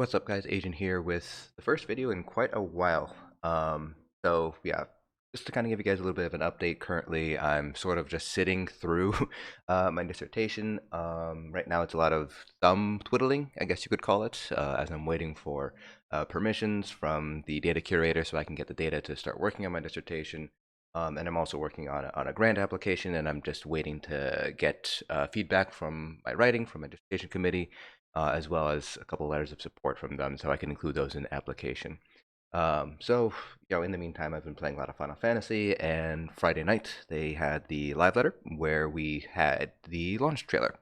What's up, guys? Agent here with the first video in quite a while. So yeah, just to kind of give you guys a little bit of an update. Currently, I'm sort of just sitting through my dissertation. Right now, it's a lot of thumb twiddling, I guess you could call it, as I'm waiting for permissions from the data curator so I can get the data to start working on my dissertation. And I'm also working on a grant application, and I'm just waiting to get feedback from my writing, from my dissertation committee, as well as a couple letters of support from them, so I can include those in the application. In the meantime, I've been playing a lot of Final Fantasy, and Friday night they had the live letter where we had the launch trailer,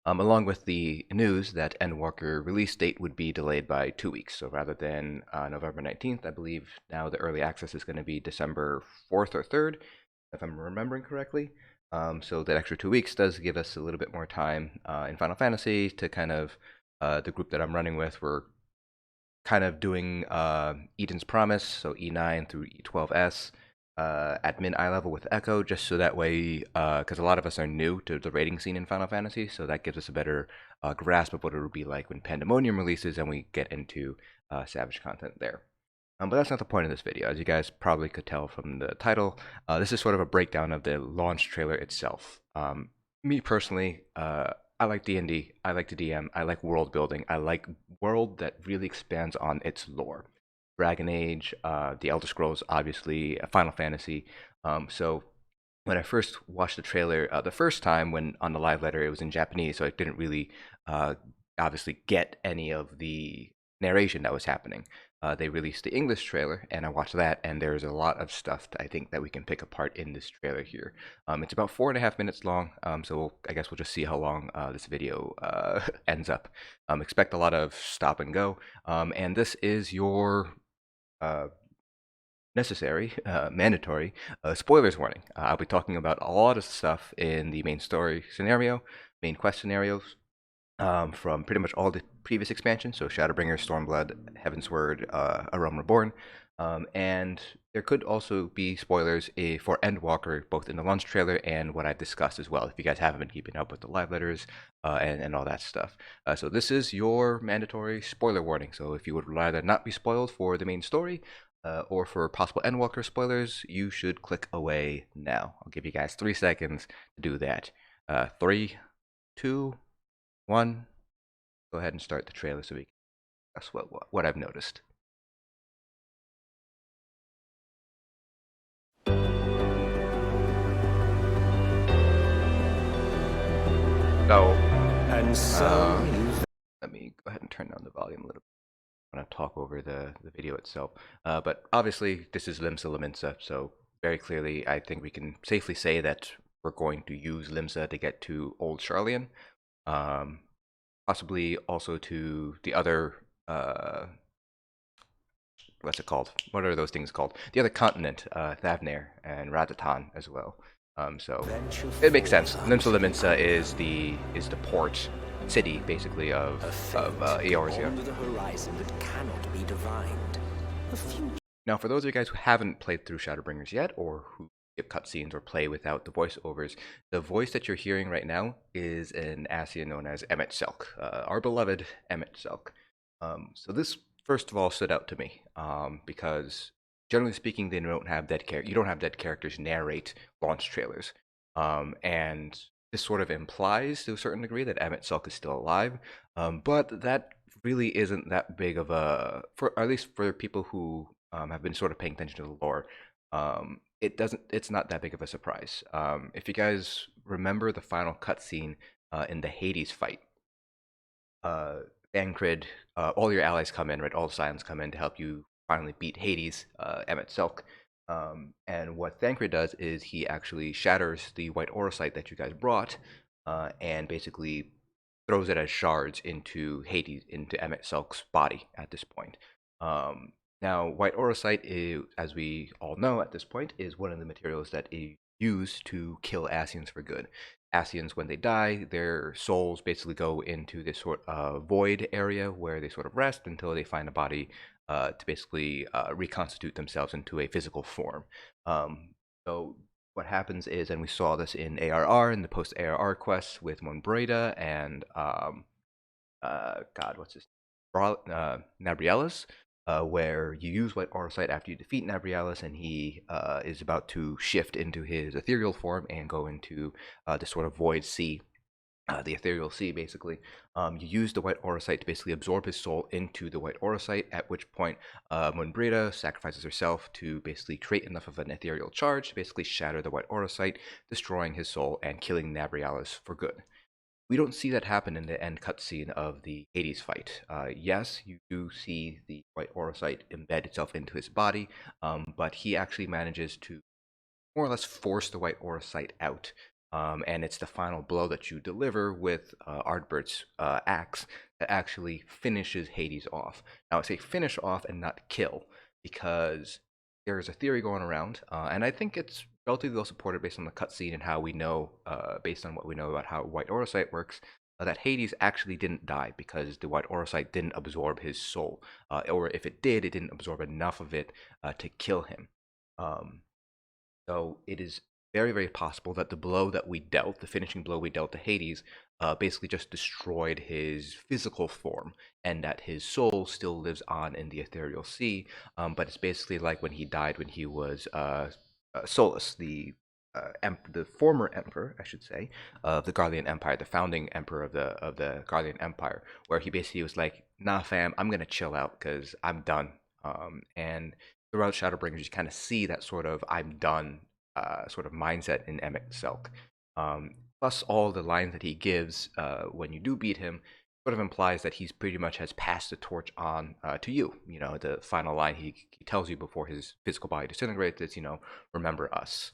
along with the news that Endwalker release date would be delayed by 2 weeks. So rather than November 19th, I believe now the early access is going to be December 4th or 3rd, if I'm remembering correctly. So that extra 2 weeks does give us a little bit more time in Final Fantasy to kind of, the group that I'm running with, we're kind of doing Eden's Promise, so E9 through E12S, at eye level with Echo, just so that way, because a lot of us are new to the raiding scene in Final Fantasy, so that gives us a better grasp of what it would be like when Pandemonium releases and we get into Savage content there. But that's not the point of this video. As you guys probably could tell from the title, this is sort of a breakdown of the launch trailer itself. Me personally, I like D&D, I like to DM, I like world building, I like world that really expands on its lore. Dragon Age, The Elder Scrolls, obviously, Final Fantasy. So when I first watched the trailer the first time, when on the live letter, it was in Japanese, so I didn't really obviously get any of the narration that was happening. They released the English trailer, and I watched that, and there's a lot of stuff that I think that we can pick apart in this trailer here. It's about 4.5 minutes long, so I guess we'll just see how long this video ends up. Expect a lot of stop and go, and this is your uh, necessary, mandatory spoilers warning. I'll be talking about a lot of stuff in the main story scenario, main quest scenarios, from pretty much all the previous expansions, so Shadowbringer, Stormblood, Heavensward, A Realm Reborn, and there could also be spoilers for Endwalker, both in the launch trailer and what I've discussed as well, if you guys haven't been keeping up with the live letters and all that stuff. So this is your mandatory spoiler warning, so if you would rather not be spoiled for the main story, or for possible Endwalker spoilers, you should click away now. I'll give you guys 3 seconds to do that. 3, 2, 1. Go ahead and start the trailer so we can discuss what I've noticed. So, let me go ahead and turn down the volume a little bit. I'm going to talk over the video itself. But obviously, this is Limsa, so very clearly, I think we can safely say that we're going to use Limsa to get to Old Charlean. Possibly also to the other, what's it called? What are those things called? The other continent, Thavnair and Radatan as well. So it makes sense. Lominsa is the port city, basically, of Eorzea. Now, for those of you guys who haven't played through Shadowbringers yet, or who skip cutscenes or play without the voiceovers, the voice that you're hearing right now is an Ascian known as Emet-Selch, our beloved Emet-Selch. So this, first of all, stood out to me because, generally speaking, they don't have you don't have dead characters narrate launch trailers, and this sort of implies to a certain degree that Emet-Selch is still alive, but that really isn't that big of a, for at least for people who have been sort of paying attention to the lore. It's not that big of a surprise. If you guys remember the final cutscene in the Hades fight, Thancred, all your allies come in, right? All the Scions come in to help you finally beat Hades, Emet-Selch. And what Thancred does is he actually shatters the white aurosite that you guys brought, and basically throws it as shards into Hades, into Emet-Selch's body at this point. Now, white aurosite, as we all know at this point, is one of the materials that is used to kill Ascians for good. Ascians, when they die, their souls basically go into this sort of void area where they sort of rest until they find a body to basically reconstitute themselves into a physical form. So what happens is, and we saw this in ARR, in the post-ARR quests with Monbreda and, God, what's his Nabrialis, where you use White Auracite after you defeat Nabrialis, and he is about to shift into his ethereal form and go into this sort of void sea. The ethereal sea, basically. You use the White Auracite to basically absorb his soul into the White Auracite, at which point Moonbrita sacrifices herself to basically create enough of an ethereal charge to basically shatter the White Auracite, destroying his soul and killing Nabrialis for good. We don't see that happen in the end cutscene of the Hades fight. Yes, you do see the White Auracite embed itself into his body, but he actually manages to more or less force the White Auracite out. And it's the final blow that you deliver with Ardbert's axe that actually finishes Hades off. Now, I say finish off and not kill, because there's a theory going around, and I think it's relatively well supported based on the cutscene and how we know, based on what we know about how White Auracite works, that Hades actually didn't die because the White Auracite didn't absorb his soul, or if it did, it didn't absorb enough of it to kill him. So it is very, very possible that the blow that we dealt, the finishing blow we dealt to Hades, basically just destroyed his physical form, and that his soul still lives on in the ethereal sea. But it's basically like when he died when he was Solus, the former emperor, I should say, of the Garlean Empire, the founding emperor of the Garlean Empire, where he basically was like, "Nah, fam, I'm gonna chill out because I'm done." And throughout Shadowbringers, you kind of see that sort of "I'm done" sort of mindset in Emmett Selk. Plus, all the lines that he gives when you do beat him sort of implies that he's pretty much has passed the torch on to you. You know, the final line he tells you before his physical body disintegrates is, "Remember us."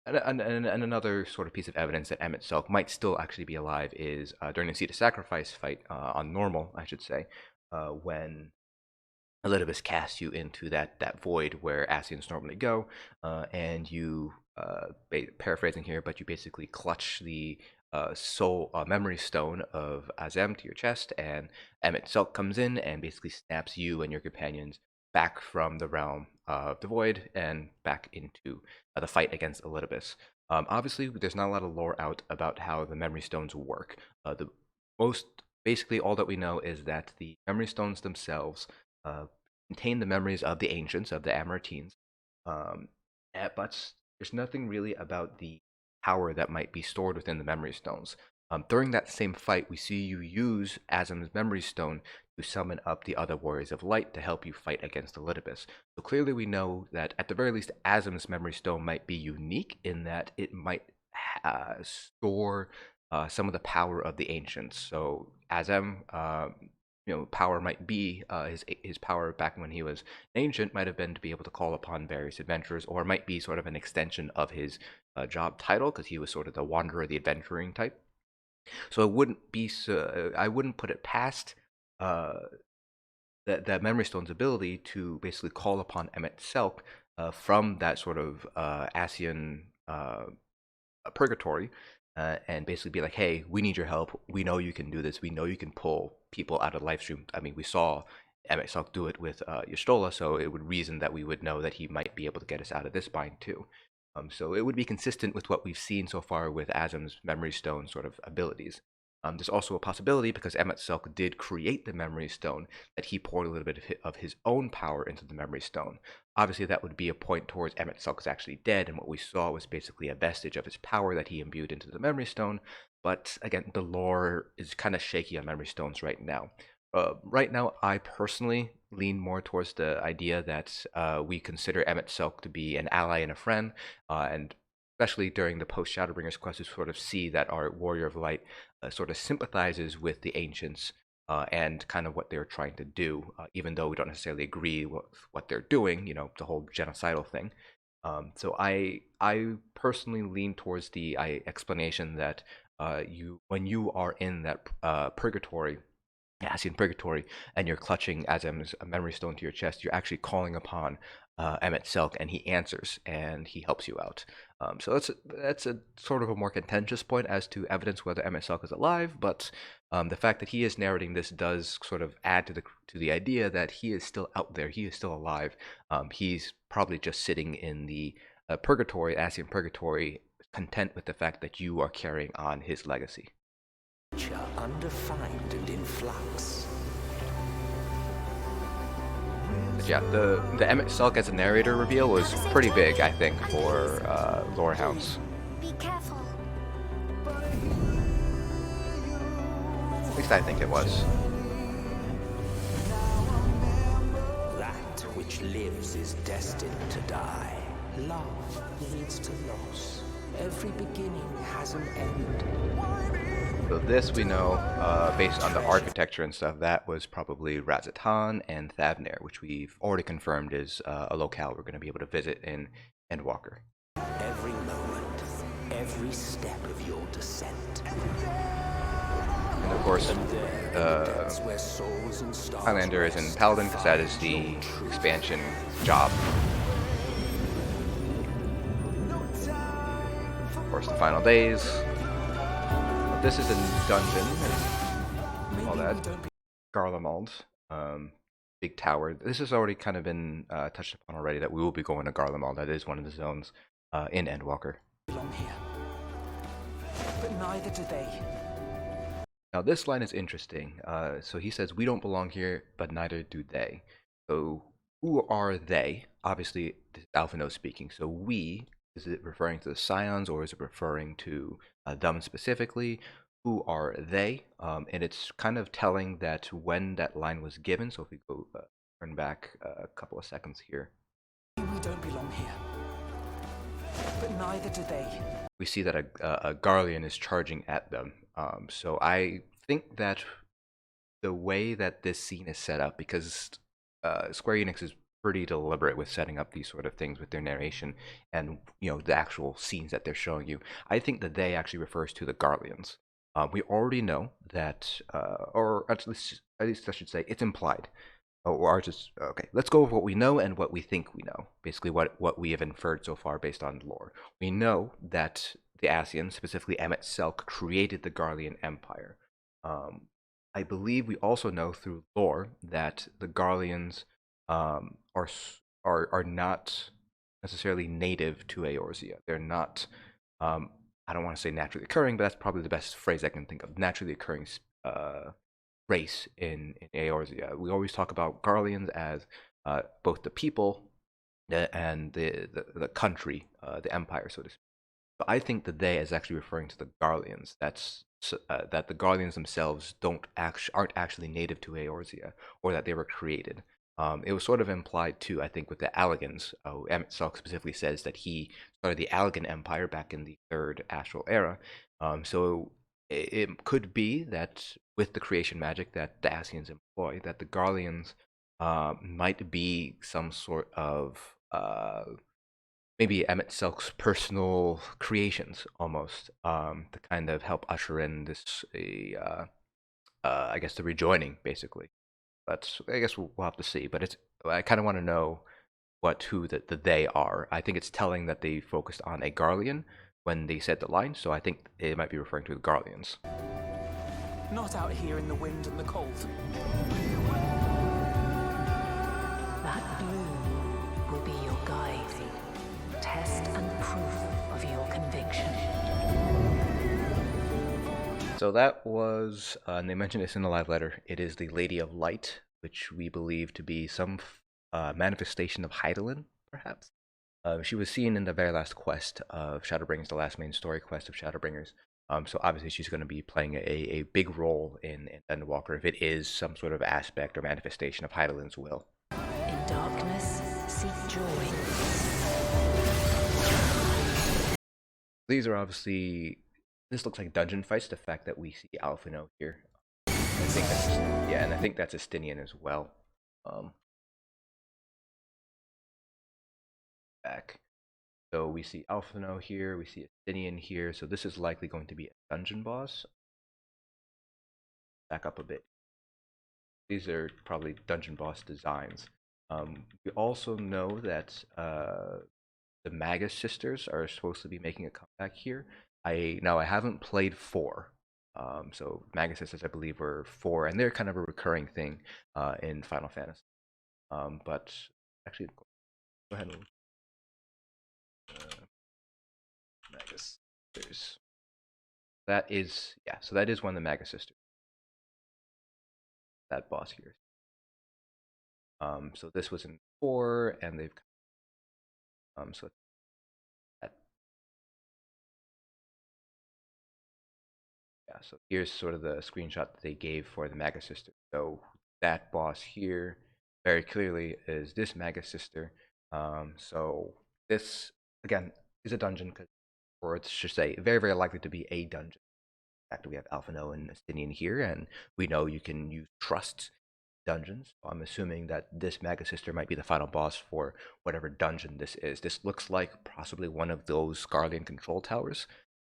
And another sort of piece of evidence that Emmett Selk might still actually be alive is during the Seat of Sacrifice fight on normal, I should say, when Elidibus casts you into that void where Ascians normally go, and you, paraphrasing here, but you basically clutch the soul memory stone of Azem to your chest, and Emmett Selk comes in and basically snaps you and your companions back from the realm of the void and back into the fight against Elidibus. Obviously, there's not a lot of lore out about how the memory stones work. The most basically all that we know is that the memory stones themselves uh, contain the memories of the ancients, of the Amaurotines, but there's nothing really about the power that might be stored within the memory stones. During that same fight, we see you use Azem's memory stone to summon up the other warriors of light to help you fight against Elidibus. So clearly we know that at the very least Azem's memory stone might be unique in that it might store some of the power of the ancients. So Azem, power might be his power back when he was an ancient might have been to be able to call upon various adventurers, or might be sort of an extension of his job title because he was sort of the wanderer, the adventuring type. So I wouldn't put it past that Memory Stone's ability to basically call upon Emmett Selk from that sort of Ascian purgatory, and basically be like, "Hey, we need your help. We know you can do this. We know you can pull people out of live stream." I mean, we saw Emmett Selk do it with Y'shtola, so it would reason that we would know that he might be able to get us out of this bind too. So it would be consistent with what we've seen so far with Azem's Memory Stone sort of abilities. There's also a possibility, because Emmett Selk did create the Memory Stone, that he poured a little bit of his own power into the Memory Stone. Obviously, that would be a point towards Emmett Selk is actually dead, and what we saw was basically a vestige of his power that he imbued into the Memory Stone. But again, the lore is kind of shaky on Memory Stones right now. Right now, I personally lean more towards the idea that we consider Emmett Selk to be an ally and a friend, and especially during the post Shadowbringers quest, we sort of see that our Warrior of Light sort of sympathizes with the ancients and kind of what they're trying to do, even though we don't necessarily agree with what they're doing, the whole genocidal thing. So I personally lean towards the explanation that when you are in that purgatory, Ascian purgatory, and you're clutching Azem's memory stone to your chest, you're actually calling upon Emmett Selk, and he answers and he helps you out. So that's a sort of a more contentious point as to evidence whether Emmett Selk is alive, but the fact that he is narrating this does sort of add to the idea that he is still out there, he is still alive. He's probably just sitting in the purgatory, Ascian purgatory, content with the fact that you are carrying on his legacy. Undefined and in flux, yeah, the Emmett Selk as a narrator reveal was pretty big, I think, for Lorehounds. Be careful. At least I think it was. That which lives is destined to die. Love leads to loss. Every beginning has an end. So this we know, based on the architecture and stuff, that was probably Razatan and Thavnair, which we've already confirmed is a locale we're going to be able to visit in Endwalker. Every moment, every step of your descent. And of course, Where souls and stars Highlander is in Paladin because that is the expansion job. Of course, the final days. This is a dungeon and all that. Garlemald, big tower. This has already kind of been touched upon already that we will be going to Garlemald. That is one of the zones in Endwalker. belong here. But neither do they. Now this line is interesting. So he says, we don't belong here, but neither do they. So who are they? Obviously, this is Alphinaud speaking. So we, is it referring to the Scions or is it referring to them specifically? Who are they? And it's kind of telling that when that line was given. So if we go turn back a couple of seconds here. We don't belong here. But neither do they. We see that a Garlean is charging at them. So I think that the way that this scene is set up, because Square Enix is pretty deliberate with setting up these sort of things with their narration and the actual scenes that they're showing you. I think that they actually refers to the Garleans. We already know that, or at least I should say, it's implied. Or just okay. Let's go with what we know and what we think we know. Basically, what we have inferred so far based on lore. We know that the Ascians, specifically Emmett Selk, created the Garlean Empire. I believe we also know through lore that the Garleans are not necessarily native to Eorzea. They're not. I don't want to say naturally occurring, but that's probably the best phrase I can think of. Naturally occurring race in Eorzea. We always talk about Garleans as both the people and the country, the empire, so to speak. So I think that they is actually referring to the Garleans. That's that the Garleans themselves aren't actually native to Eorzea, or that they were created. It was sort of implied too, I think, with the Allagans. Emmett Selk specifically says that he started the Allagan Empire back in the Third Astral Era. So it could be that with the creation magic that the Ascians employ, that the Garleans might be some sort of maybe Emmett Selk's personal creations, almost, to kind of help usher in this, I guess, the rejoining, basically. I guess we'll have to see. But I kind of want to know who the they are. I think it's telling that they focused on a Garlean when they said the line, so I think it might be referring to the Garleans. Not out here in the wind and the cold. That blue will be your guide, test and proof of your conviction. So that was, and they mentioned this in the live letter, it is the Lady of Light, which we believe to be some manifestation of Hydaelyn, perhaps. She was seen in the very last quest of Shadowbringers, the last main story quest of Shadowbringers. So obviously she's going to be playing a big role in Endwalker if it is some sort of aspect or manifestation of Hydaelyn's will. In darkness, seek joy. These are obviously, this looks like dungeon fights, the fact that we see Alphinaud here. I think that's, yeah, and I think that's Estinian as well. Back. So we see Alphinaud here, we see Estinian here, so this is likely going to be a dungeon boss. Back up a bit. These are probably dungeon boss designs. We also know that the Magus sisters are supposed to be making a comeback here. I haven't played 4. So Magus sisters, I believe, were 4, and they're kind of a recurring thing in Final Fantasy. But actually, go ahead and Magus sisters. That is, yeah, so that is one of the Magus sisters. That boss here. So this was in 4, and they've so that, yeah. So here's sort of the screenshot that they gave for the Maga Sister. So that boss here very clearly is this Maga Sister. So this again is a dungeon, or it's just say very likely to be a dungeon. In fact, we have Alphino and Astinian here, and we know you can use trust dungeons. So I'm assuming that this Maga Sister might be the final boss for whatever dungeon this is. This looks like possibly one of those Garlean control towers.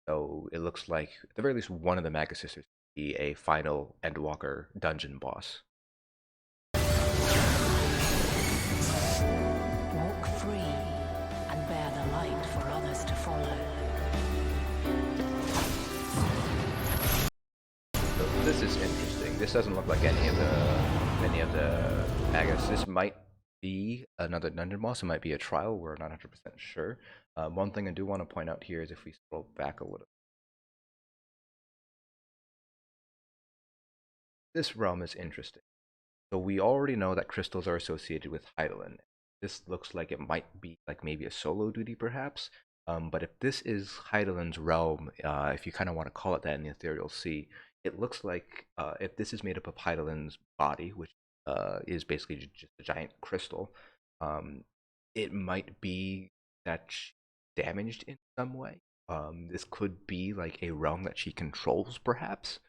So it looks like, at the very least, one of the Maga Sisters will be a final Endwalker dungeon boss. Walk free and bear the light for others to follow. So this is interesting. This doesn't look like any of the Magas. This might be another dungeon boss. It might be a trial. We're not 100% sure. One thing I do want to point out here is if we scroll back a little, this realm is interesting. So we already know that crystals are associated with Hydaelyn. This looks like it might be like maybe a solo duty, perhaps. But if this is Hydaelyn's realm, if you kind of want to call it that in the Ethereal Sea, it looks like if this is made up of Hydaelyn's body, which is basically just a giant crystal, it might be that she's damaged in some way. This could be like a realm that she controls, perhaps.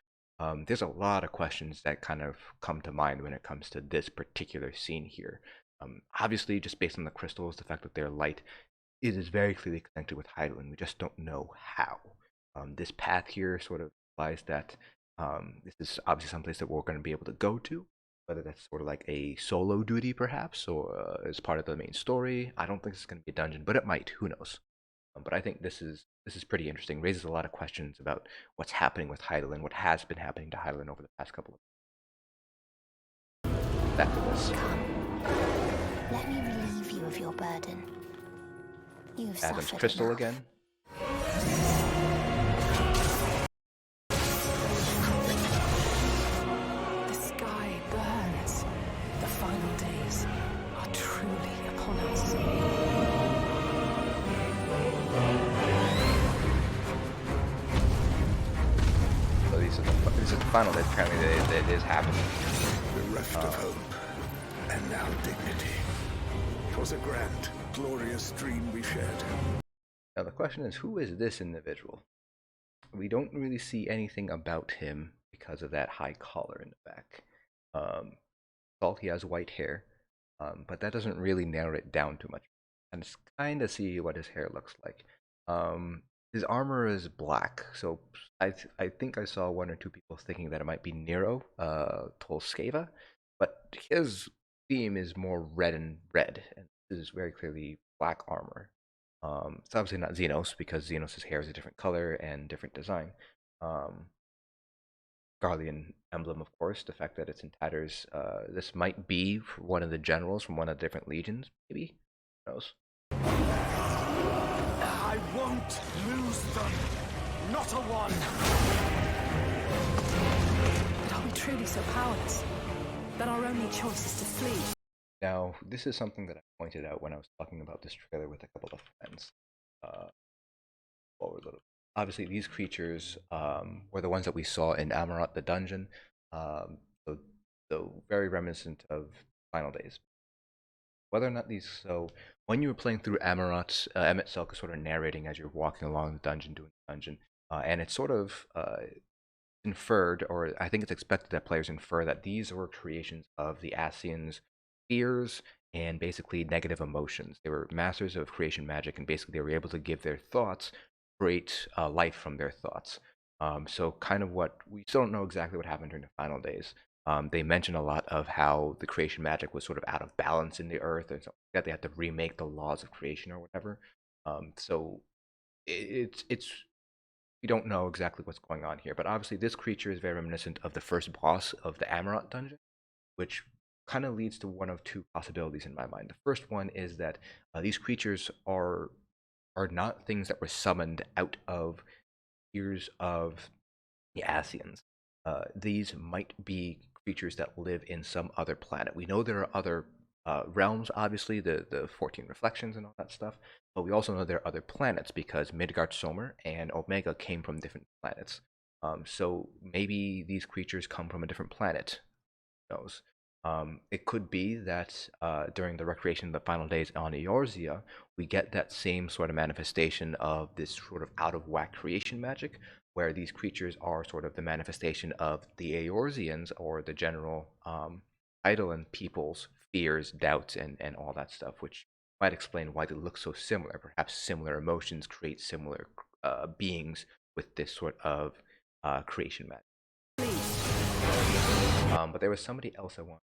There's a lot of questions that kind of come to mind when it comes to this particular scene here. Obviously, just based on the crystals, the fact that they're light, it is very clearly connected with Hydaelyn. We just don't know how. This path here sort of implies that this is obviously someplace that we're going to be able to go to, whether that's sort of like a solo duty perhaps, or as part of the main story. I don't think it's going to be a dungeon, but it might. Who knows? But I think this is pretty interesting. Raises a lot of questions about what's happening with Hydaelyn, what has been happening to Hydaelyn over the past couple of. Back to this. Let me relieve you of your burden. You've Adam's suffered crystal enough. again. The sky burns. The final days are truly upon us. So this is the final day. Apparently, it is happening. Bereft of hope, and now dignity. 'Twas a grand, glorious dream we shared. Now the question is, who is this individual? We don't really see anything about him because of that high collar in the back. All he has white hair, but that doesn't really narrow it down too much. And it's kind of see what his hair looks like. His armor is black, so I think I saw one or two people thinking that it might be Nero Tolskeva, but his theme is more red and red, and this is very clearly black armor. It's obviously not Zenos because Zenos' hair is a different color and different design. Garlean emblem, of course, the fact that it's in tatters. This might be one of the generals from one of the different legions, maybe? Who knows? I won't lose them. Not a one. But are we truly so powerless that our only choice is to flee? Now, this is something that I pointed out when I was talking about this trailer with a couple of friends. Obviously, these creatures were the ones that we saw in Amaurot the dungeon, so very reminiscent of Final Days. Whether or not these, so when you were playing through Amaurot, Emmett Selk is sort of narrating as you're walking along the dungeon, doing the dungeon, and it's sort of inferred, or I think it's expected that players infer that these were creations of the Ascians' fears and basically negative emotions. They were masters of creation magic, and basically they were able to give their thoughts, create life from their thoughts. So kind of what we still don't know exactly what happened during the Final Days. They mention a lot of how the creation magic was sort of out of balance in the earth, and so that they had to remake the laws of creation or whatever. So it's we don't know exactly what's going on here, but obviously this creature is very reminiscent of the first boss of the Amaurot dungeon, which kind of leads to one of two possibilities in my mind. The first one is that these creatures are not things that were summoned out of years of the Ascians. These might be creatures that live in some other planet. We know there are other realms, obviously, the 14 reflections and all that stuff. But we also know there are other planets because Midgard Somer and Omega came from different planets. So maybe these creatures come from a different planet. Who knows? It could be that during the recreation of the final days on Eorzea, we get that same sort of manifestation of this sort of out of whack creation magic, where these creatures are sort of the manifestation of the Eorzeans or the general Hydaelyn people's fears, doubts, and all that stuff, which might explain why they look so similar. Perhaps similar emotions create similar beings with this sort of creation magic. But there was somebody else I wanted.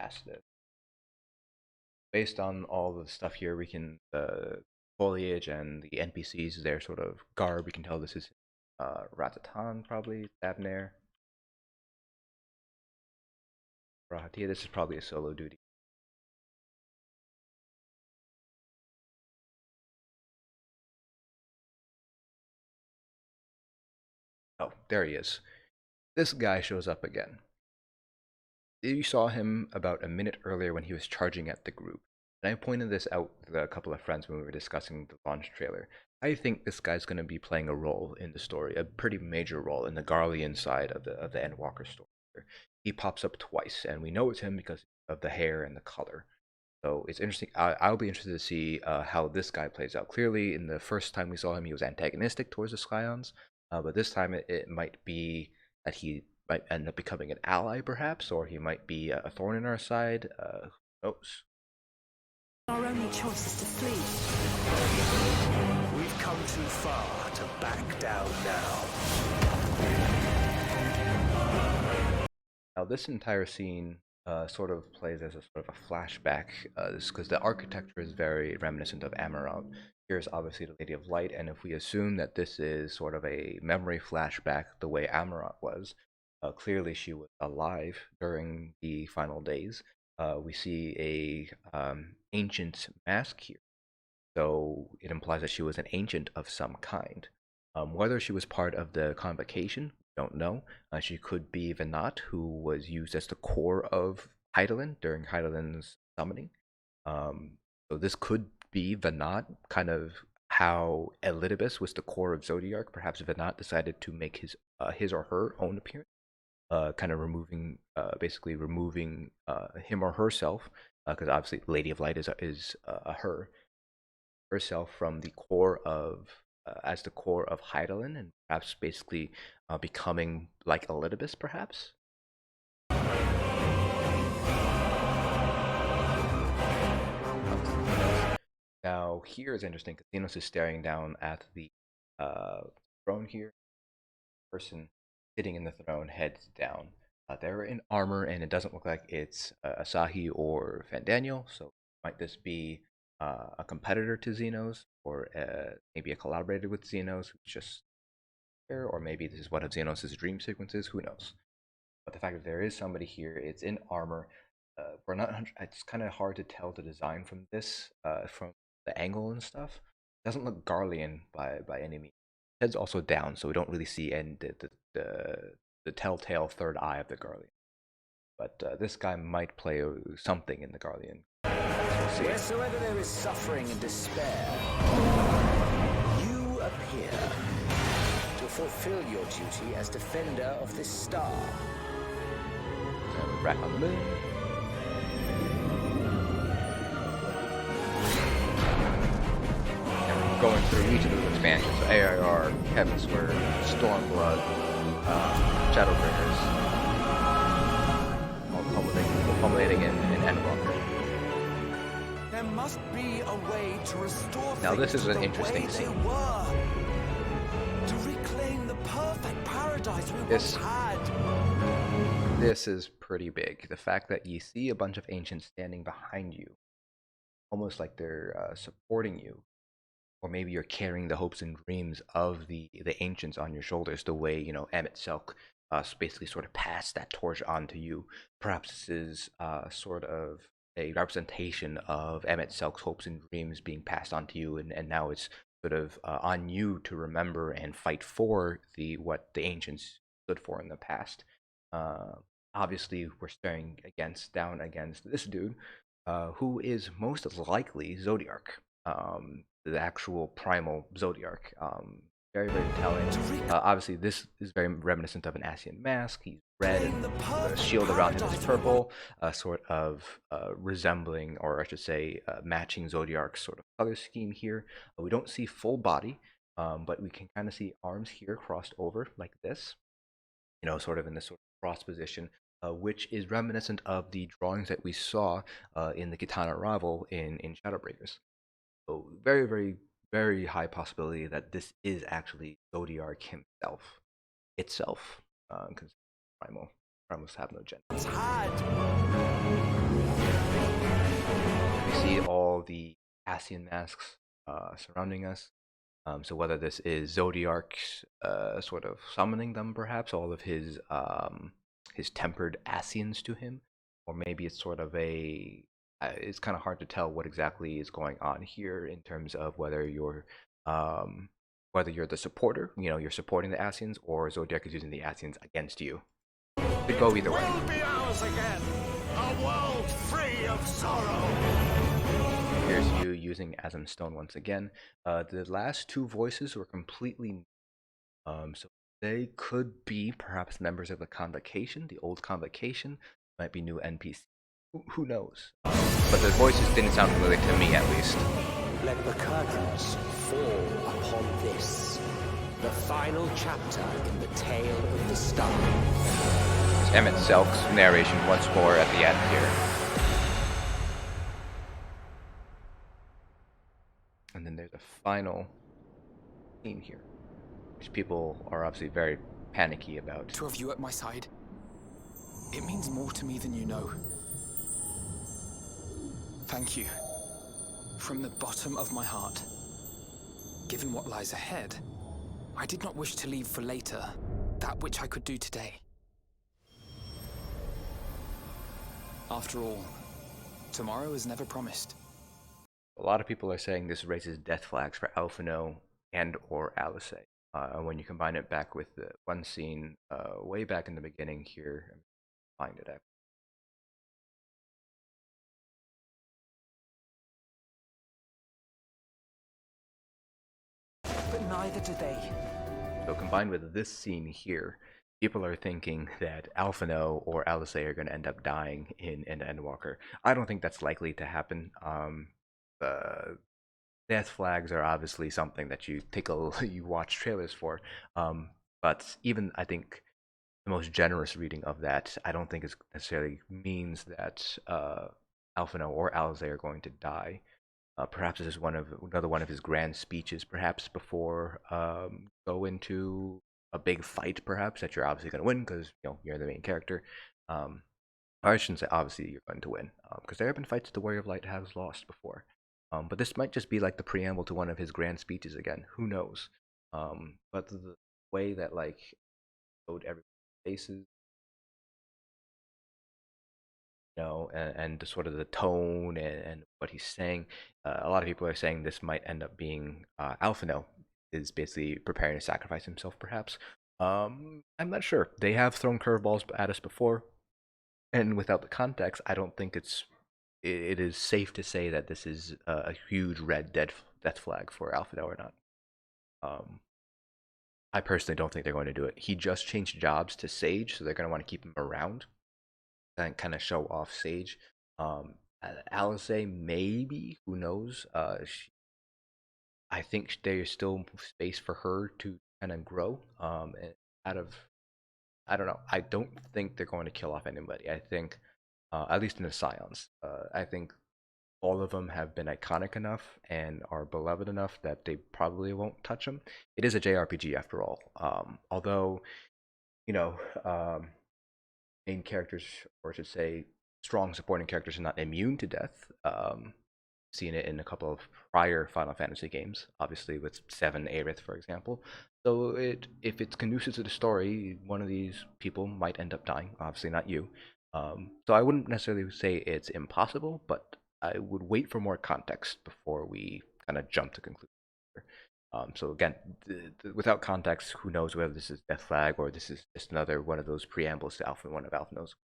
Past this. Based on all the stuff here, we can foliage and the NPCs, their sort of garb. We can tell this is Ratatan, probably Dabner. Rahatia. This is probably a solo duty. Oh, there he is. This guy shows up again. You saw him about a minute earlier when he was charging at the group. And I pointed this out to a couple of friends when we were discussing the launch trailer. I think this guy's going to be playing a role in the story, a pretty major role in the Garlean side of the Endwalker story. He pops up twice, and we know it's him because of the hair and the color. So it's interesting. I'll be interested to see how this guy plays out. Clearly, in the first time we saw him, he was antagonistic towards the Scions, but this time it might be that he might end up becoming an ally, perhaps, or he might be a thorn in our side. Who knows? Our only choice is to flee. We've come too far to back down now. Now, this entire scene sort of plays as a sort of a flashback, because the architecture is very reminiscent of Amaurot. Here's obviously the Lady of Light, and if we assume that this is sort of a memory flashback the way Amaurot was, clearly she was alive during the final days. We see a ancient mask here, so it implies that she was an ancient of some kind. Whether she was part of the convocation, don't know. She could be Venat, who was used as the core of Hydaelyn during Hydaelyn's summoning. So this could be Venat, kind of how Elidibus was the core of Zodiark. Perhaps Venat decided to make his or her own appearance, kind of basically removing him or herself, because obviously Lady of Light is her herself from the core of as the core of Hydaelyn, and perhaps basically becoming like Elidibus, perhaps. Now here is interesting because Zenos is staring down at the throne here. Person sitting in the throne, heads down. They're in armor, and it doesn't look like it's Asahi or Fandaniel, so might this be a competitor to Zenos, or maybe a collaborator with Zenos who's just there, or maybe this is one of Zenos' dream sequences, who knows. But the fact that there is somebody here, it's in armor. We're not. It's kind of hard to tell the design from this, from the angle and stuff. It doesn't look Garlean by any means. Head's also down, so we don't really see the telltale third eye of the Garlean. But this guy might play something in the Garlean. We'll Wheresoever there is suffering and despair, you appear to fulfill your duty as defender of this star. Rat on the moon. And we're going through each of those expansions. So AIR, Heavensward, Stormblood, Shadowbringers, all culminating in Endwalker. There must be a way to restore. Now this is an interesting scene. To reclaim the perfect paradise we once had. This is pretty big. The fact that you see a bunch of ancients standing behind you, almost like they're supporting you, or maybe you're carrying the hopes and dreams of the ancients on your shoulders, the way, you know, Amit Selk basically sort of passed that torch on to you. Perhaps this is sort of a representation of Amit Selk's hopes and dreams being passed on to you, and now it's sort of on you to remember and fight for what the ancients stood for in the past. Obviously, we're staring down against this dude, who is most likely Zodiark, the actual primal Zodiark. Very, very telling. Obviously, this is very reminiscent of an Ascian mask. He's red, and the shield around him is purple, sort of resembling, or I should say, matching Zodiark's sort of color scheme here. We don't see full body, but we can kind of see arms here crossed over like this, sort of in this sort of cross position, which is reminiscent of the drawings that we saw in the Kitana Rival in Shadowbreakers. So very, very, very high possibility that this is actually Zodiark himself, because primals have no gender. We see all the Ascian masks surrounding us. So whether this is Zodiark's sort of summoning them, perhaps all of his tempered Ascians to him, or maybe it's sort of it's kind of hard to tell what exactly is going on here in terms of whether you're the supporter, you're supporting the Ascians, or Zodiark is using the Ascians against you. It could go either way. Will be ours again, a world free of sorrow. Here's you using Asm Stone once again. The last two voices were completely new. So they could be perhaps members of the Convocation, the old Convocation, might be new NPC. Who knows? But the voices didn't sound familiar to me, at least. Let the curtains fall upon this, the final chapter in the tale of the star. Emmett Selk's narration once more at the end here. And then there's a final scene here, which people are obviously very panicky about. To have you at my side, it means more to me than you know. Thank you, from the bottom of my heart. Given what lies ahead, I did not wish to leave for later that which I could do today. After all, tomorrow is never promised. A lot of people are saying this raises death flags for Alphinaud and or Alice. When you combine it back with the one scene way back in the beginning here, find it actually. But neither do they. So combined with this scene here, people are thinking that Alphinaud or Alice are going to end up dying in Endwalker. I don't think that's likely to happen. Death flags are obviously something that you watch trailers for. But even I think the most generous reading of that, I don't think it necessarily means that Alphinaud or Alice are going to die. Perhaps this is another one of his grand speeches, perhaps before go into a big fight, perhaps that you're obviously going to win because you're the main character. Or I shouldn't say obviously you're going to win, because there have been fights that the Warrior of Light has lost before. But this might just be like the preamble to one of his grand speeches again. Who knows? But the way that showed everyone's faces, and the sort of the tone and what he's saying, a lot of people are saying this might end up being Alphinaud is basically preparing to sacrifice himself, perhaps. I'm not sure. They have thrown curveballs at us before, and without the context, I don't think it is safe to say that this is a huge red death flag for Alphinaud or not. I personally don't think they're going to do it. He just changed jobs to Sage, so they're going to want to keep him around and kind of show off Sage. Alice, maybe, who knows? I think there's still space for her to kind of grow. I don't know. I don't think they're going to kill off anybody. I think, at least in the Scions, I think all of them have been iconic enough and are beloved enough that they probably won't touch them. It is a JRPG after all. Although, main characters, or I should say, strong supporting characters, are not immune to death. Seen it in a couple of prior Final Fantasy games, obviously with 7 Aerith, for example. So if it's conducive to the story, one of these people might end up dying. Obviously not you. So I wouldn't necessarily say it's impossible, but I would wait for more context before we kind of jump to conclusions. So again, without context, who knows whether this is Death Flag or this is just another one of those preambles to Alpha, one of Alphinaud's.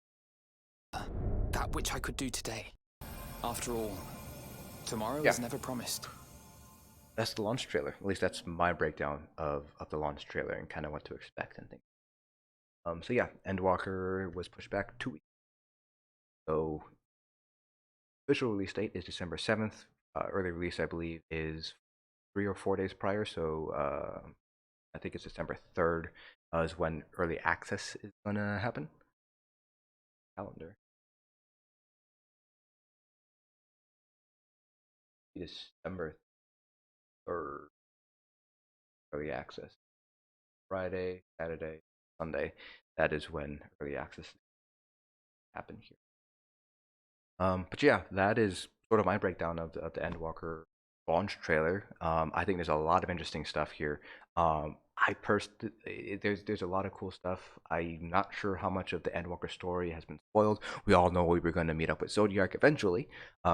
That which I could do today. After all, tomorrow Yeah. is never promised. That's the launch trailer. At least that's my breakdown of the launch trailer and kind of what to expect and things. So yeah, Endwalker was pushed back 2 weeks. So official release date is December 7th. Early release, I believe, is 3 or 4 days prior. So I think it's December 3rd is when early access is gonna happen. Calendar. December 3rd, early access. Friday, Saturday, Sunday. That is when early access happened here. But yeah, that is sort of my breakdown of the Endwalker launch trailer. I think there's a lot of interesting stuff here. I personally, there's a lot of cool stuff. I'm not sure how much of the Endwalker story has been spoiled. We all know we were going to meet up with Zodiark eventually,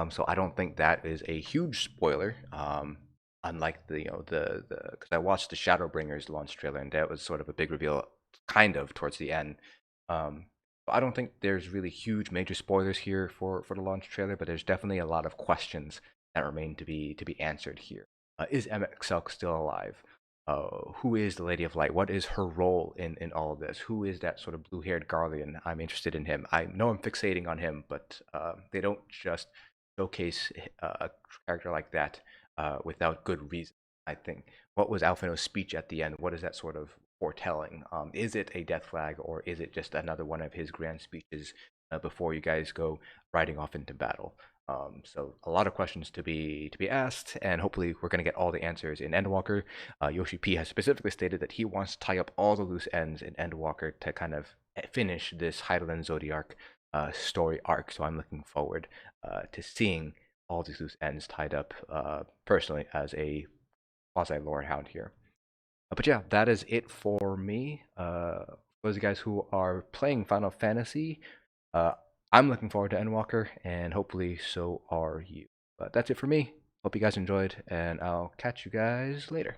so I don't think that is a huge spoiler. Unlike the because I watched the Shadowbringers launch trailer and that was sort of a big reveal, kind of towards the end. Um, I don't think there's really huge major spoilers here for the launch trailer, but there's definitely a lot of questions that remain to be answered here. Is MXL still alive? Who is the Lady of Light? What is her role in all of this? Who is that sort of blue-haired Garlean? I'm interested in him. I know I'm fixating on him, but they don't just showcase a character like that without good reason. I think. What was Alphinaud's speech at the end? What is that sort of foretelling? Is it a death flag or is it just another one of his grand speeches before you guys go riding off into battle? So a lot of questions to be asked, and hopefully we're going to get all the answers in Endwalker. Yoshi P has specifically stated that he wants to tie up all the loose ends in Endwalker to kind of finish this Hydaelyn Zodiark story arc. So I'm looking forward to seeing all these loose ends tied up personally as a quasi lore hound here. But yeah, that is it for me. For those of you guys who are playing Final Fantasy, uh, I'm looking forward to Endwalker, and hopefully so are you. But that's it for me. Hope you guys enjoyed, and I'll catch you guys later.